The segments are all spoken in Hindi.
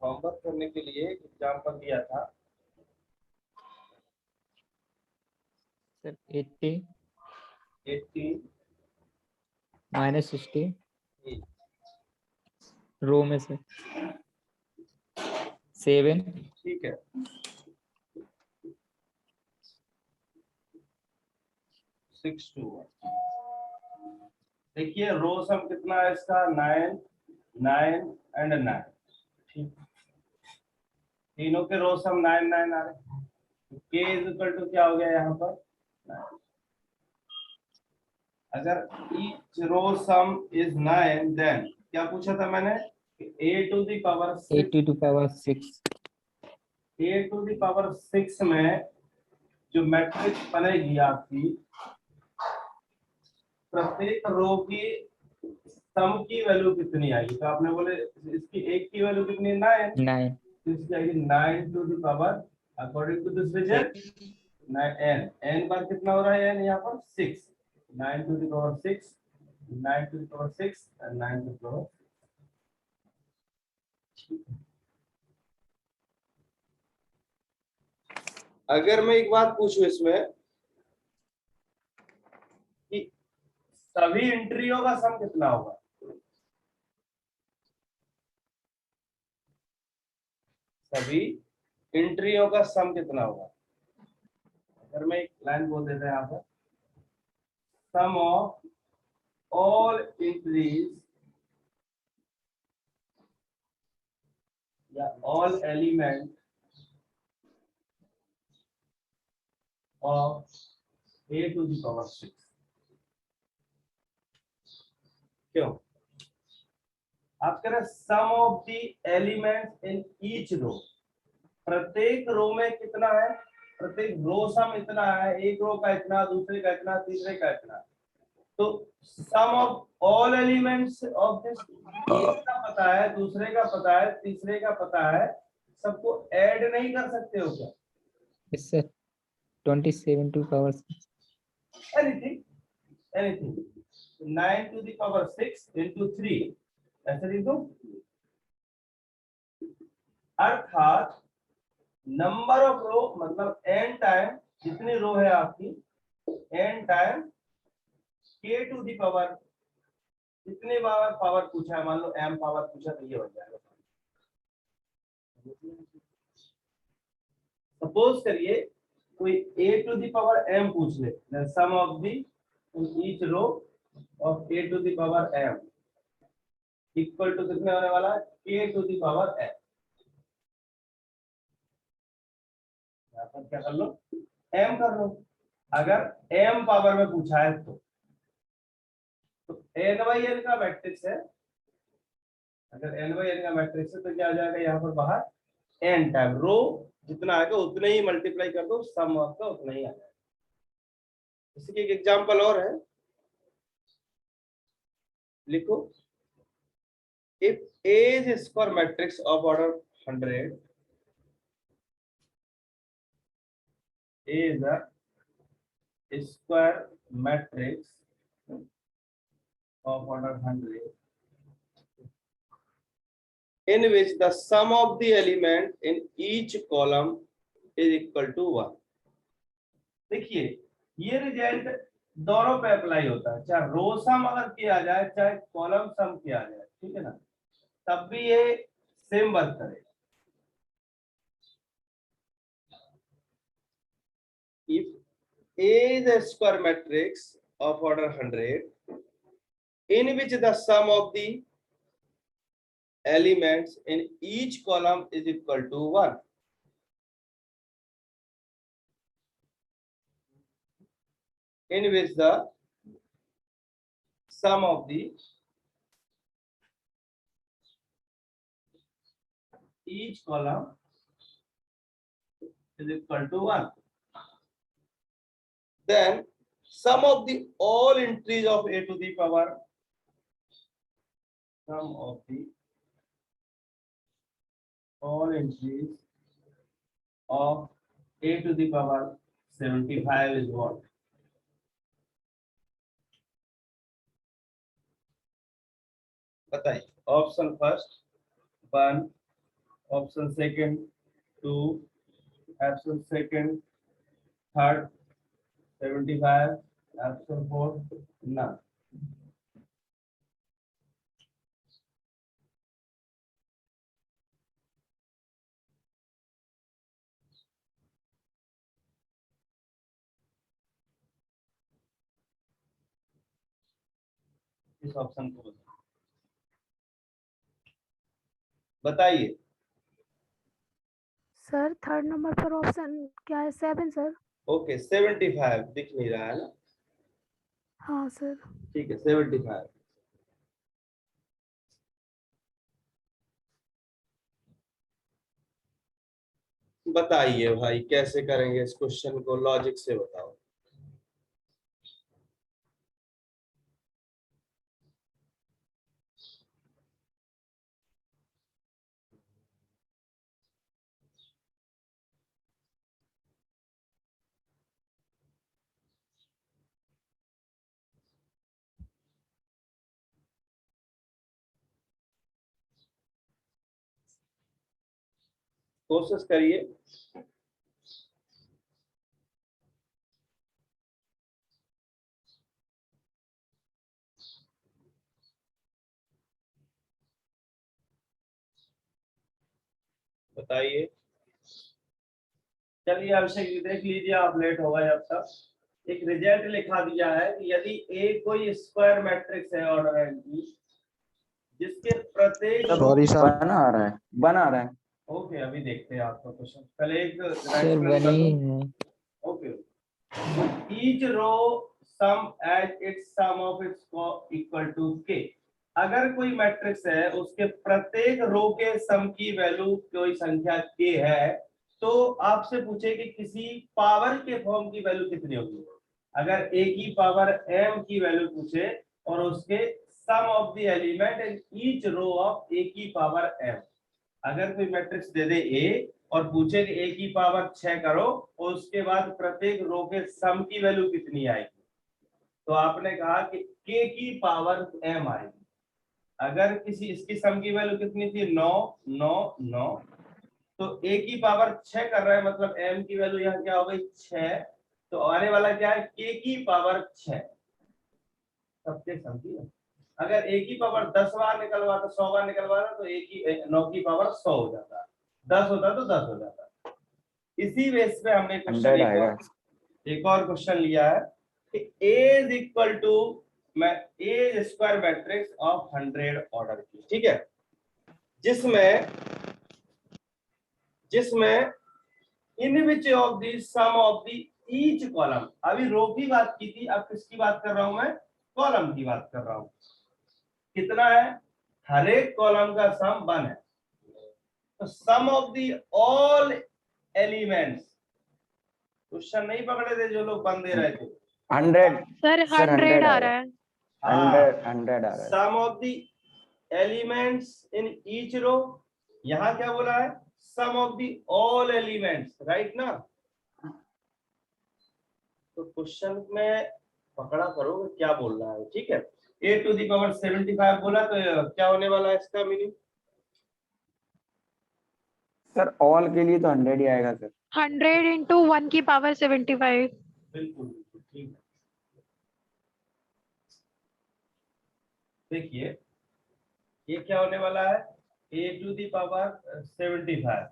होमवर्क करने के लिए एग्जाम्पल दिया था सर 80 -60 -60 रो में से 7 ठीक है। देखिए रो सम कितना है इसका 9 9 एंड 9। ठीक, तीनों के रो सम 9 9 आ रहे। के इज इक्वल टू क्या हो गया यहाँ पर 9। अगर each row sum is 9 then क्या पूछा था मैंने a to the power 6 80 to power 6 a to the power 6 में जो मैट्रिक्स बनेगी आपकी प्रत्येक रो की सम की वैल्यू कितनी आएगी। तो आपने बोले इसकी एक की वैल्यू कितनी है 9 9 तो इसकी आएगी 9 to the power according to this result 9 n बार कितना हो रहा है n यहाँ पर 6 9 to the power 6 9 to the power 6 और 9 टू द पावर। अगर मैं एक बात पूछूं इसमें कि सभी एंट्रियों का सम कितना होगा, सभी एंट्रियों का सम कितना होगा। अगर मैं एक लाइन बोल देता है यहाँ पर सम ऑफ ऑल एंट्रीज या all element of a to the power 6। क्यों आप कह रहे sum of the elements in each row, प्रत्येक रो में कितना है, प्रत्येक रो सम इतना है, एक रो का इतना, दूसरे का इतना, तीसरे का इतना। तो sum of all elements of this एक का पता है, दूसरे का पता है, तीसरे का पता है, सबको ऐड नहीं कर सकते हो क्या। yes sir 27 to power 6 anything anything 9 to the power 6 into 3 ऐसे लिख दो। अर्थात नंबर ऑफ रो मतलब n टाइम जितनी रो है आपकी n time k to the power कितने बार पावर पूछा है, मान लो m पावर पूछा तो ये हो जाएगा। सपोज करिए कोई a to the power m पूछ ले, sum of the each row of a to the power m equal to कितने होने वाला है k to the power m। यहाँ पर क्या कर लो m कर लो। अगर m पावर में पूछा है तो n बाई n का मैट्रिक्स है, अगर n बाई n का मैट्रिक्स है तो क्या आ जाएगा यहाँ पर बाहर n टाइम रो जितना आएगा उतने ही मल्टीप्लाई कर दो, सम आपका उतना ही आ जाएगा। इसकी एक एग्जांपल और है, लिखो if A is square matrix of order 100, A is a square matrix of order 100 in which the sum of the element in each column is equal to 1। देखिए ये रिजल्ट दोनों पे अप्लाई होता है, चाहे रो सम अगर किया जाए चाहे कॉलम सम किया जाए, ठीक है ना, तब भी ये सेम वर्क करेगा। If A is a square matrix of order 100 in which the sum of the elements in each column is equal to 1, in which the sum of the each column is equal to 1, then sum of the all entries of A to the power, sum of the all entries of A to the power 75 is what? बताइए। Option first 1, option second 2, option second third 75, option fourth none. इस ऑप्शन को बताइए। सर थर्ड नंबर पर ऑप्शन क्या है? 7 सर। ओके 75 दिख नहीं रहा है ना? हाँ सर। ठीक है 75। बताइए भाई कैसे करेंगे इस क्वेश्चन को, लॉजिक से बताओ। कोशिश करिए। बताइए। चलिए अभिषेक जी देख लीजिए, आप लेट हो गए अब तक। एक रिजल्ट लिखा दिया है कि यदि ए कोई स्क्वायर मैट्रिक्स है ऑर्डर n की, जिसके प्रत्येक सॉरी सर, बना रहा है। ओके अभी देखते हैं आपका क्वेश्चन, पहले एक सर राइट बने कर ही दो। है। Okay each row sum as its sum of its equal to k। अगर कोई मैट्रिक्स है उसके प्रत्येक रो के सम की वैल्यू कोई संख्या k है, तो आपसे पूछे कि किसी पावर के फॉर्म की वैल्यू कितनी होगी। अगर a की पावर m की वैल्यू पूछे और उसके sum of the element in each row of a की पावर m। अगर कोई मैट्रिक्स दे दे a और पूछे कि a की पावर 6 करो और उसके बाद प्रत्येक रो के सम की वैल्यू कितनी आएगी, तो आपने कहा कि k की पावर m आएगी। अगर किसी इसकी सम की वैल्यू कितनी थी 9 9 9, तो a की पावर 6 कर रहा है, मतलब m की वैल्यू यहाँ क्या हो गई 6। तो आने वाला क्या है k की पावर 6 सबके सम की। अगर a की पावर 10 बार निकलवा तो 100 बार निकलवा तो a की 9 की पावर 100 हो जाता, 10 होता तो 10 हो जाता। इसी बेस पे हमने क्वेश्चन एक और क्वेश्चन लिया है कि a is equal to A square matrix of 100 order की, ठीक है, जिसमें in which of the sum of the each column. अभी रो की बात की थी, अब किसकी बात कर रहा हूं मैं? कॉलम की बात कर रहा हूं। कितना है? हर एक कॉलम का सम 1 है। तो sum of the all elements, question नहीं पकड़े थे जो लोग बन दे रहे थे? 100 सर 100 आ रहा है। 100 आ रहा है। Sum of the elements in each row, यहां क्या बोला है? Sum of the all elements, right ना? तो क्वेश्चन में पकड़ा करो क्या बोल रहा है, ठीक है। a टू द पावर 75 बोला तो क्या होने वाला है इसका मीनिंग? सर ऑल के लिए तो 100 ही आएगा सर। 100 into 1 की पावर 75। बिल्कुल बिल्कुल ठीक है। देखिए ये क्या होने वाला है? a to the power 75,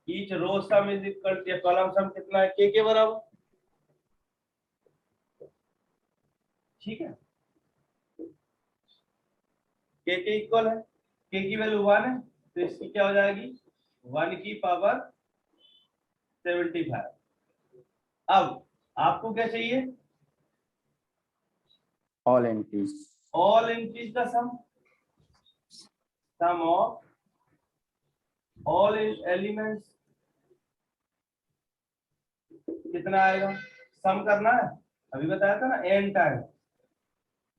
each row sum is equal to column sum कितना है? k के बराबर, ठीक है। k के इक्वल है, k की वैल्यू 1 है, तो इसकी क्या हो जाएगी? 1 की पावर 75। अब आपको क्या चाहिए? All entries. ऑल एंट्रीज का सम, सम ऑफ ऑल एलिमेंट्स कितना आएगा? सम करना है, अभी बताया था ना n टाइम।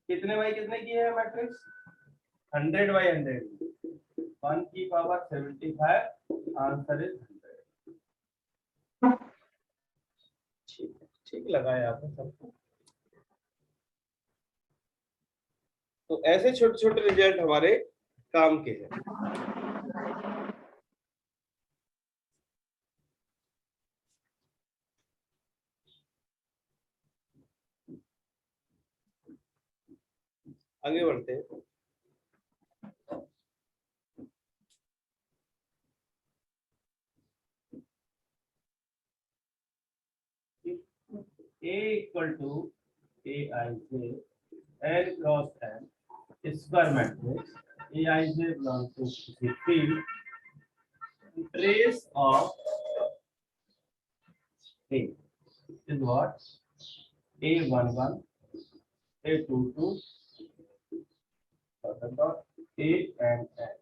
कितने बाई कितने की है मैट्रिक्स? 100 बाई 100, 1 की पावर 75, आंसर इज 100। ठीक, ठीक लगाया आपने सबको। तो ऐसे छोटे छोटे रिजल्ट हमारे काम के हैं। आगे बढ़ते हैं। A equal to Aij N cross N square matrix Aij belongs to the field. Trace of A is what? A11, A22, A and N.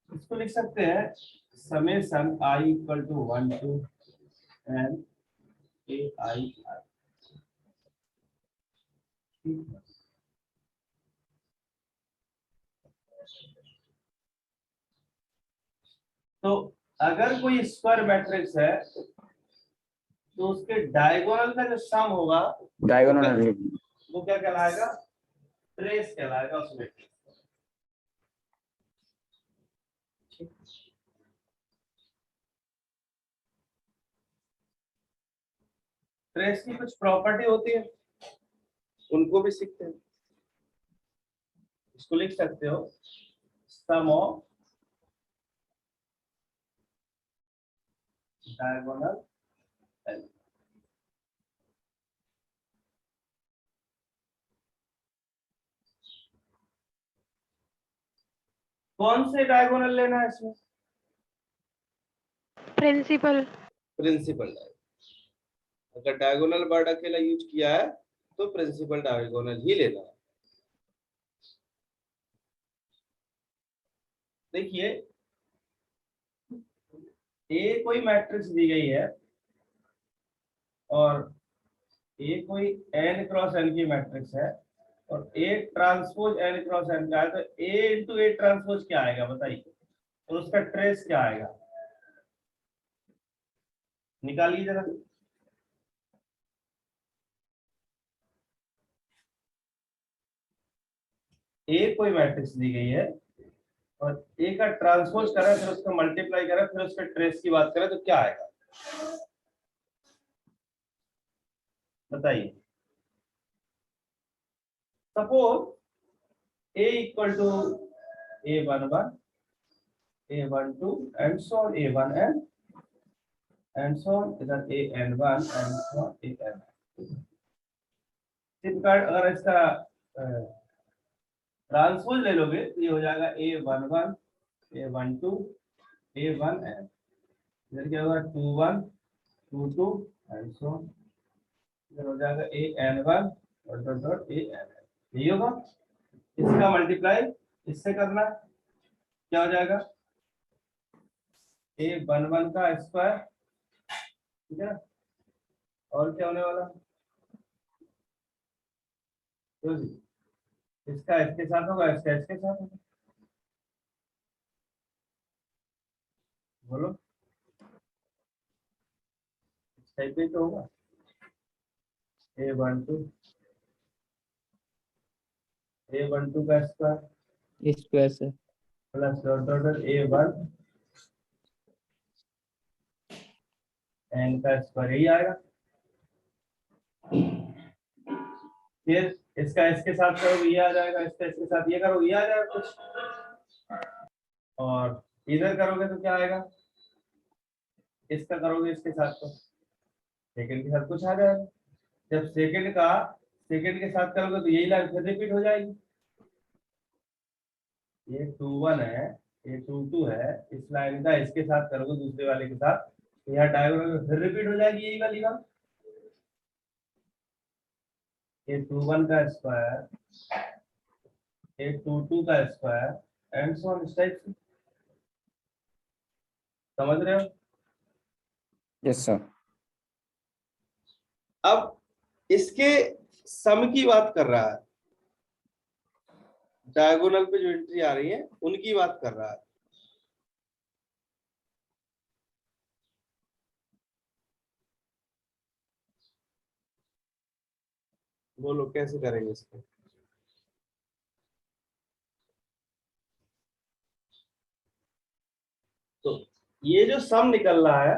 इसको लिख सकते हैं summation I equal to 1 to N AI। तो अगर कोई स्क्वायर मैट्रिक्स है तो उसके डायगोनल का जो सम होगा डायगोनल वो क्या कहलाएगा? ट्रेस कहलाएगा उस मैट्रिक्स का। ट्रेस की कुछ प्रॉपर्टी होती है, उनको भी सीखते हैं। इसको लिख सकते हो सम ऑफ डायगोनल एलिमेंट। कौन से डायगोनल लेना है इसमें? प्रिंसिपल। Principal diagonal. अगर डायगोनल वर्ड अकेला यूज किया है तो प्रिंसिपल डायगोनल ही लेना है। देखिए ए कोई मैट्रिक्स दी गई है और ए कोई n क्रॉस n की मैट्रिक्स है और A transpose n cross n का है, तो a इंटू ए ट्रांसपोज क्या आएगा बताइए, और उसका ट्रेस क्या आएगा? निकालिए जरा। ए कोई मैट्रिक्स दी गई है और ए का ट्रांसपोज करें फिर उसका मल्टीप्लाई करें फिर उसके ट्रेस की बात करें तो क्या आएगा बताइए। Suppose A equal to A11, A12 and so on A1n and so on इधर AN1 and so on AN। अगर इसका ट्रांसपोज ले लोगे तो ये हो जाएगा A11, A12, A1n। इधर क्या होगा 21, 22 एंड सो ऑन। इधर हो जाएगा AN1 और डॉट डॉट AN। यही होगा। इसका मल्टीप्लाई इससे करना क्या हो जाएगा A11 का स्क्वायर, ठीक है। और क्या होने वाला तो जी इसका इसके साथ होगा, इसका इसके साथ होगा। बोलो इस टाइप में तो होगा A12 का स्क्वायर स्क्वायर से plus dot dot A1 n का स्क्वायर यही आएगा। फिर इसका इसके साथ करोगे ये आ जाएगा, इसका इसके साथ ये करोगे ये आ जाएगा कुछ, और इधर करोगे तो क्या आएगा, इसका करोगे इसके साथ तो सेकंड के साथ कुछ आ जाएगा। जब सेकंड के साथ करोगे तो यही लाइन फिर रिपीट हो जाएगी। ये 21 है, ये 22 है, इस लाइन का इसके साथ करोगे दूसरे वाले के साथ तो यहाँ डायगोनल में फिर रिपीट हो जाएगी यही वाली बात। ये 21 का स्क्वायर, ये 22 का स्क्वायर एंड सो ऑन इस टाइप से। समझ रहे हो? Yes sir. अब इसके सम की बात कर रहा है, डायगोनल पे जो एंट्री आ रही है उनकी बात कर रहा है। बोलो कैसे करेंगे इसको? ये जो सम निकल रहा है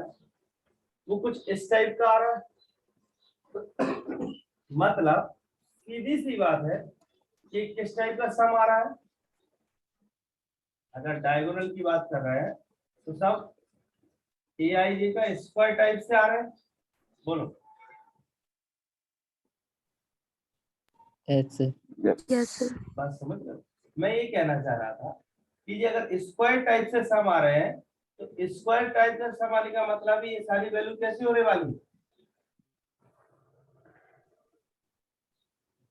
वो कुछ इस टाइप का आ रहा है। मतलब सीधी सी बात है कि किस टाइप का सम आ रहा है। अगर डायगोनल की बात कर रहे हैं तो सब aij का स्क्वायर टाइप से आ रहे हैं। बोलो। Yes, sir. Yes sir. बात समझ रहे हो? मैं ये कहना चाह रहा था कि ये अगर स्क्वायर टाइप से सम आ रहे हैं तो स्क्वायर टाइप से सम आने का मतलब ये सारी वैल्यू कैसी होने वाली है?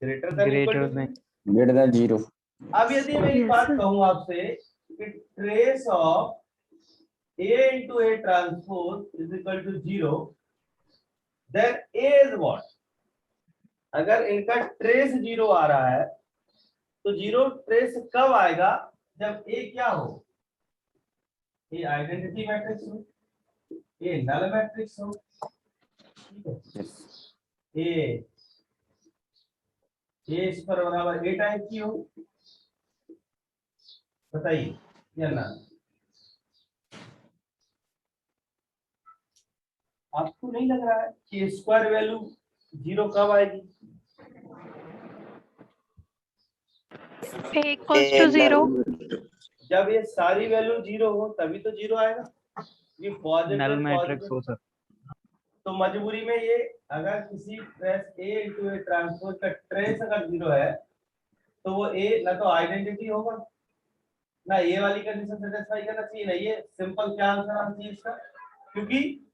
Greater than equal Greater to. than. Greater than 0. अब यदि मैं एक Yes, बात sir. कहूं आपसे कि trace of A into A transpose is equal to 0, then A is what? अगर इनका ट्रेस 0 आ रहा है तो 0 ट्रेस कब आएगा? जब A क्या हो? A आइडेंटिटी मैट्रिक्स हो, A नल मैट्रिक्स हो, ठीक है? Yes. A स्क्वायर बराबर A टाइप की हो, बताइए या ना? आपको नहीं लग रहा है कि स्क्वायर वैल्यू 0 कब आएगी? A equals to 0. जब ये सारी वैल्यू 0 हो तभी तो 0 आएगा। ये Null पॉजिटिव matrix पॉजिटिव हो सर. तो मजबूरी में ये अगर किसी trace A into A transpose का ट्रेस अगर 0 है तो वो A ना तो आइडेंटिटी होगा ना ये वाली कंडीशन सेटिस्फाई करना चाहिए ना ये। सिंपल क्या आंसर आना चाहिए इसका? क्योंकि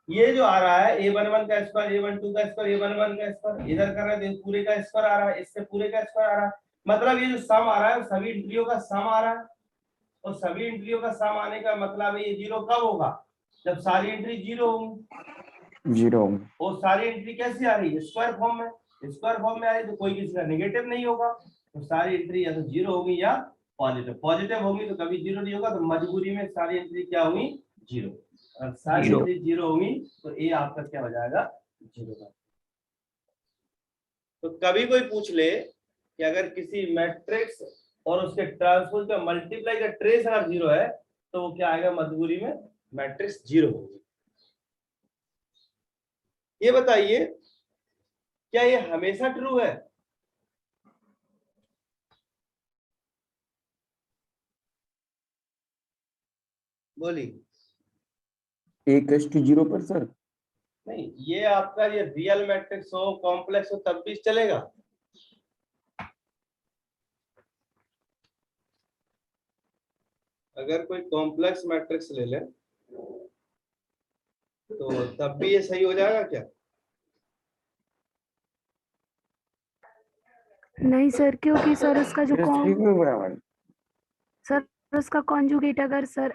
ये जो आ रहा है A11 का स्क्वायर, A12 का स्क्वायर, A11 का स्क्वायर, इधर कर रहे हैं तो पूरे का स्क्वायर आ रहा है, इससे पूरे का स्क्वायर आ रहा है। मतलब ये जो सम आ रहा है सभी इंट्रियों का सम आ रहा है और सभी इंट्रियों का सम आने का मतलब है ये 0 कब होगा? जब सारी एंट्री 0 होंगी। 0. और सारी एंट्री कैसे आ रही है? स्क्वायर फॉर्म में। स्क्वायर फॉर्म में आ रही तो कोई किसी का नेगेटिव नहीं होगा, तो सारी एंट्री या तो 0 होगी या पॉजिटिव। पॉजिटिव होगी तो कभी 0 नहीं होगा, तो मजबूरी में सारी एंट्री क्या होगी? 0। और सारी Zero. एंट्री 0 होगी तो ए आपका क्या हो जाएगा? 0 का। तो कभी कोई पूछ ले कि अगर किसी मैट्रिक्स और उसके ट्रांसपोज का मल्टीप्लाई का ट्रेस अगर 0 है तो वो क्या आएगा? मजबूरी में मैट्रिक्स 0 होगी। ये बताइए क्या ये हमेशा ट्रू है? बोली। 1:0 पर सर. नहीं, ये आपका ये रियल मैट्रिक्स हो कॉम्प्लेक्स हो तब भी चलेगा। अगर कोई कॉम्प्लेक्स मैट्रिक्स ले ले तो तब भी ये सही हो जाएगा क्या? नहीं सर, क्योंकि सर उसका जो ठीक है बराबर. सर उसका कॉन्जुगेट अगर sir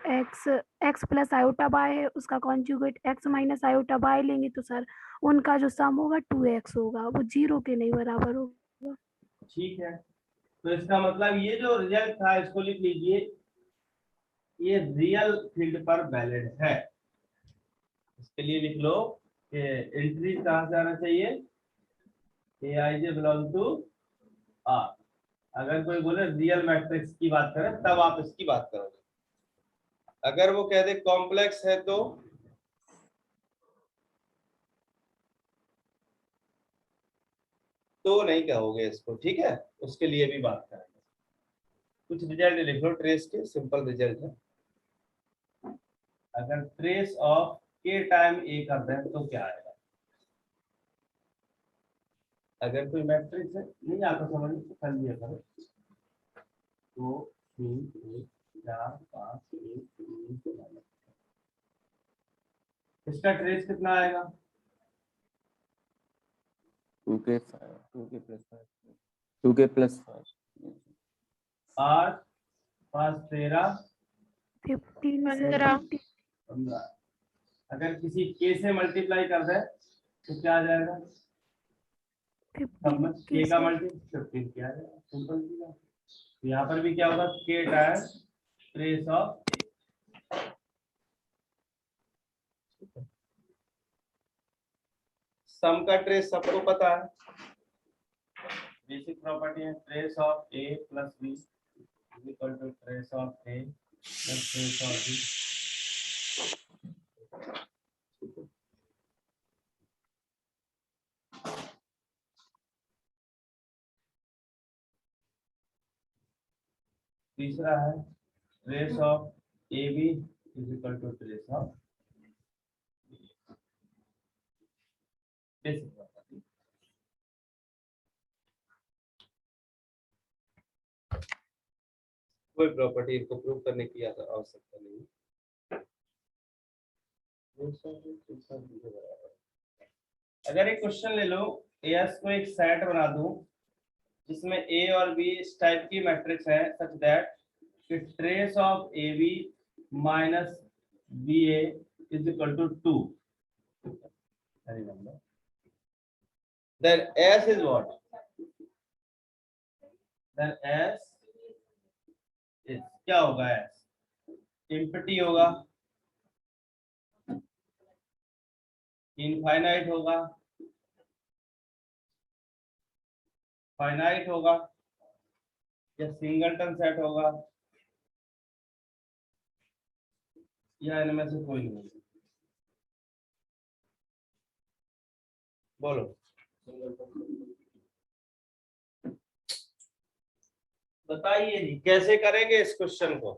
x plus iota y है, उसका conjugate x minus iota y लेंगे तो सर उनका जो सम होगा 2x होगा, वो 0 के नहीं बराबर होगा। ठीक है, तो इसका मतलब ये जो रिजल्ट था इसको लिख लीजिए, ये रियल फील्ड पर वैलिड है। इसके लिए लिख लो कि एंट्री कहां से आना चाहिए? aij belong to R। अगर कोई बोले रियल मैट्रिक्स की बात करें तब आप इसकी बात करोगे। अगर वो कह दे कॉम्प्लेक्स है तो नहीं कहोगे इसको, ठीक है? उसके लिए भी बात करेंगे। कुछ रिजल्ट लिख लो ट्रेस के, सिंपल रिजल्ट है। अगर ट्रेस ऑफ के टाइम ए कर दें तो क्या आएगा? अगर कोई मैट्रिक्स है नहीं आता समझ तो कर लिया करो। 2 3 1 4 5 1 3 4। इसका ट्रेस कितना आएगा? 2k 5 2k plus 5 2k plus 5. 8 5 13 15 15। अगर किसी के से मल्टीप्लाई कर दे तो क्या आ जाएगा? के का मल्टीप्लाई 15 क्या आ जाएगा? सिंपल सी बात। यहाँ पर भी क्या होगा? के टाइम ट्रेस ऑफ सम का ट्रेस सबको पता है, बेसिक प्रॉपर्टी है। Trace of A plus B is equal to trace of A plus trace of B. तीसरा है trace of A B is equal to trace of basic property. कोई प्रॉपर्टी इनको प्रूव करने की आवश्यकता नहीं। अगर एक क्वेश्चन ले लो, एस को एक सेट बना दूं जिसमें ए और बी इस टाइप की मैट्रिक्स है सच दैट कि trace of A B minus B A is equal to 2, then S is what? Then S is क्या होगा? S इम्पटी होगा, इनफाइनाइट होगा, फाइनाइट होगा या सिंगलटन सेट होगा या इनमें से कोई नहीं? बोलो। बताइए जी कैसे करेंगे इस क्वेश्चन को?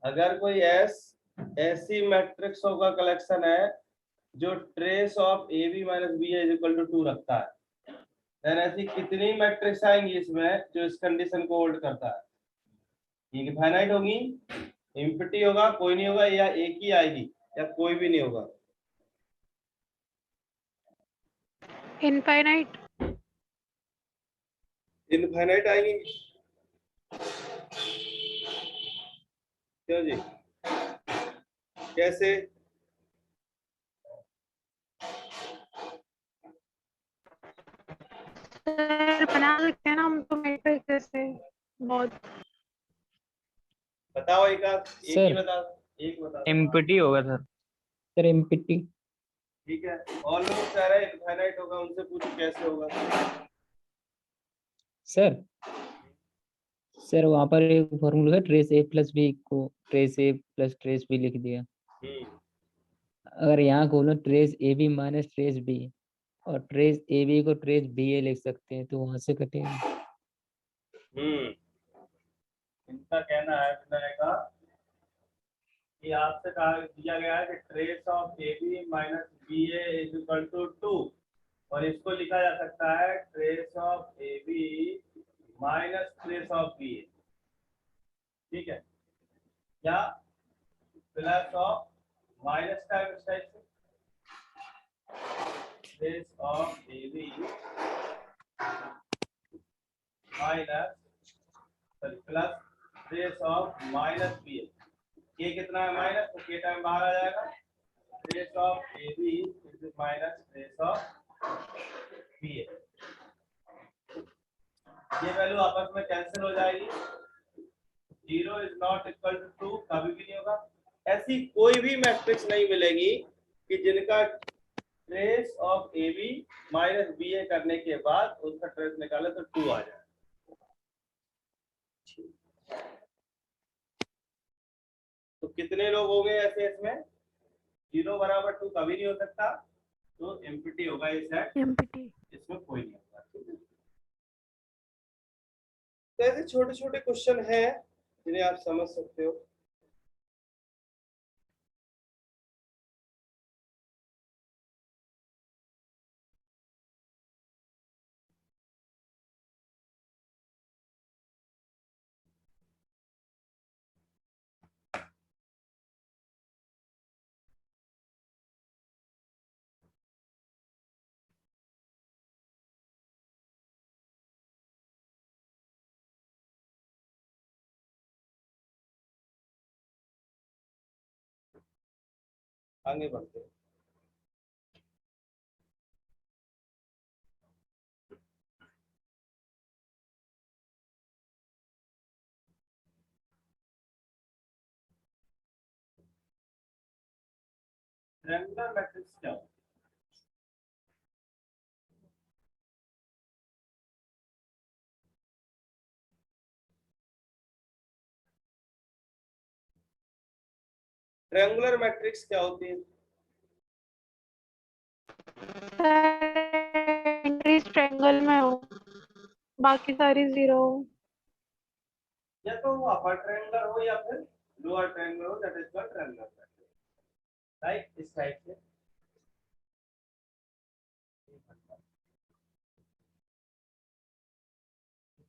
अगर कोई ऐसी मैट्रिक्स होगा कलेक्शन है जो trace of A B minus B is equal to 2 रखता है, देन ऐसी कितनी मैट्रिक्स आएंगी इसमें जो इस कंडीशन को होल्ड करता है? इनफाइनाइट होगी, एम्प्टी होगा, कोई नहीं होगा, या एक ही आएगी या कोई भी नहीं होगा? इनफाइनाइट। इनफाइनाइट आएंगी। क्यों जी? कैसे? सर बना सकते हैं ना हम तो मैट्रिक्स से बहुत। बताओ एक आध, एक ही सर बता, एक बता। एम्प्टी होगा सर। Sir empty. ठीक है, और लोग कह रहे हैं इनफाइनाइट होगा, उनसे पूछो कैसे होगा। सर सर वहाँ पर एक फॉर्मूला है ट्रेस ए प्लस बी को trace A plus trace B लिख दिया। अगर यहाँ खोलो trace A B minus trace B और ट्रेस ए बी को ट्रेस बी ए लिख सकते हैं तो वहां से कटेगा। इनका कहना है का कि आपसे कहा दिया गया है कि trace of A B minus B A is equal to 2 और इसको लिखा जा सकता है trace of A B minus trace of B A, ठीक है, या प्लस ऑफ माइनस टाइप इस टाइप से trace of A B minus plus trace of minus B A. K कितना है माइनस, तो के टाइम बाहर आ जाएगा, trace of A B is minus trace of B A. ये वैल्यू आपस में कैंसिल हो जाएगी, 0 इज नॉट इक्वल टू 2 कभी भी नहीं होगा। ऐसी कोई भी मैट्रिक्स नहीं मिलेगी कि जिनका trace of A B minus B A करने के बाद उसका ट्रेस निकाले तो 2 आ जाए। तो कितने लोग हो गए ऐसे इसमें? 0 बराबर 2 कभी नहीं हो सकता, तो एम्प्टी होगा ये सेट, एम्प्टी। इसमें कोई नहीं होगा। तो ऐसे छोटे छोटे क्वेश्चन हैं जिन्हें आप समझ सकते हो। आगे बढ़ते हैं। ट्रायंगुलर मैट्रिक्स क्या होता है? ट्रायंगुलर मैट्रिक्स क्या होती है? बाकी सारी 0। या तो वो अपर ट्रायंगुलर हो या फिर लोअर ट्रायंगुलर हो, that is called triangular right. इस टाइप से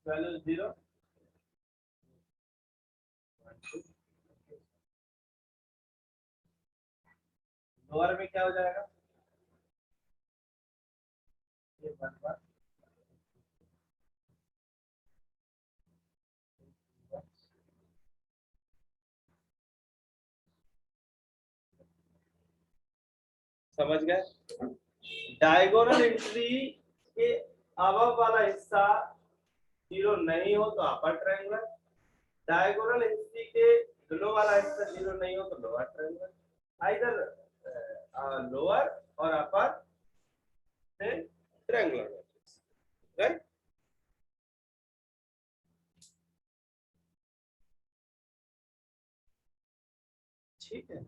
वैल्यू 0 लोअर में क्या हो जाएगा, ये 1 1 समझ गए। डायगोनल एंट्री के अबव वाला हिस्सा 0 नहीं हो तो अपर ट्रायंगुलर, डायगोनल एंट्री के बिलो वाला हिस्सा 0 नहीं हो तो लोअर ट्रायंगुलर, आइदर लोअर और अपर से ट्रायंगुलर राइट। ठीक है,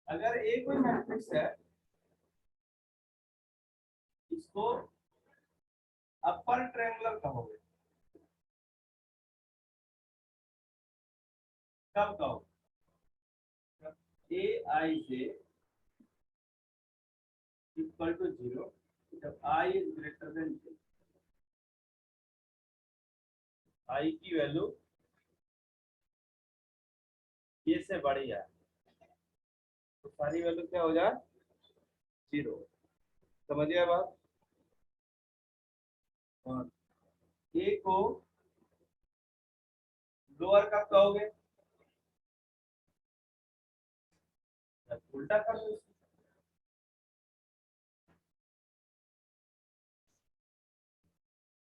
अगर एक कोई मैट्रिक्स है इसको अपर ट्रायंगुलर कहोगे, कब कहोगे, जब ai से इक्वल टू 0, जब i is greater than 0, i की वैल्यू ये से बड़ी है तो सारी वैल्यू क्या हो जाए 0। समझ गया बात। और ए को लोअर कब कहोगे, जब उल्टा कर दो इसको।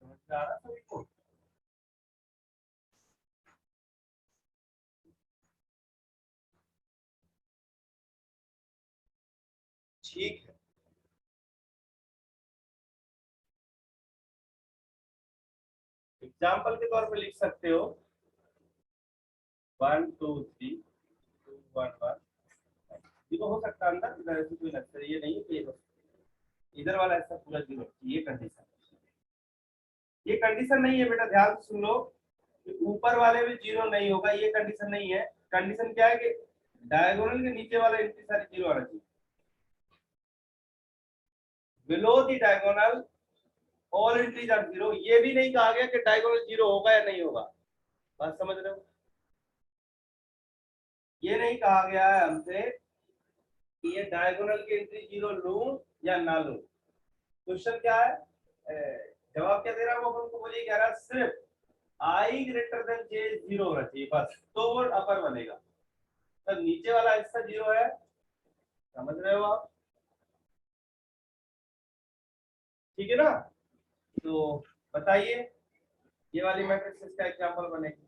समझ में आ रहा सभी को। ठीक है, एग्जाम्पल के तौर पे लिख सकते हो 1 2 3 2 1 1, ये तो हो सकता है अंदर, इधर ऐसे कोई लगता है ये नहीं है कि इधर वाला ऐसा पूरा 0, ये कंडीशन, ये कंडीशन नहीं है बेटा, ध्यान से सुन लो, ऊपर वाले में 0 नहीं होगा, ये कंडीशन नहीं है। कंडीशन क्या है कि डायगोनल के नीचे वाला एंट्री सारी 0 आना चाहिए, below the diagonal all entries are 0। ये भी नहीं कहा गया कि डायगोनल 0 होगा या नहीं होगा, बात समझ रहे हो। ये नहीं कहा गया है हमसे कि ये डायगोनल की एंट्री 0 लूं या ना लूं। क्वेश्चन क्या है, जवाब क्या दे रहा है वो हमको, मुझे कह रहा है सिर्फ i ग्रेटर देन j 0 होना चाहिए बस, तो वो अपर बनेगा। तो नीचे वाला हिस्सा 0 है, समझ रहे हो आप, ठीक है ना। तो बताइए ये वाली मैट्रिक्स का एग्जांपल बनेगी।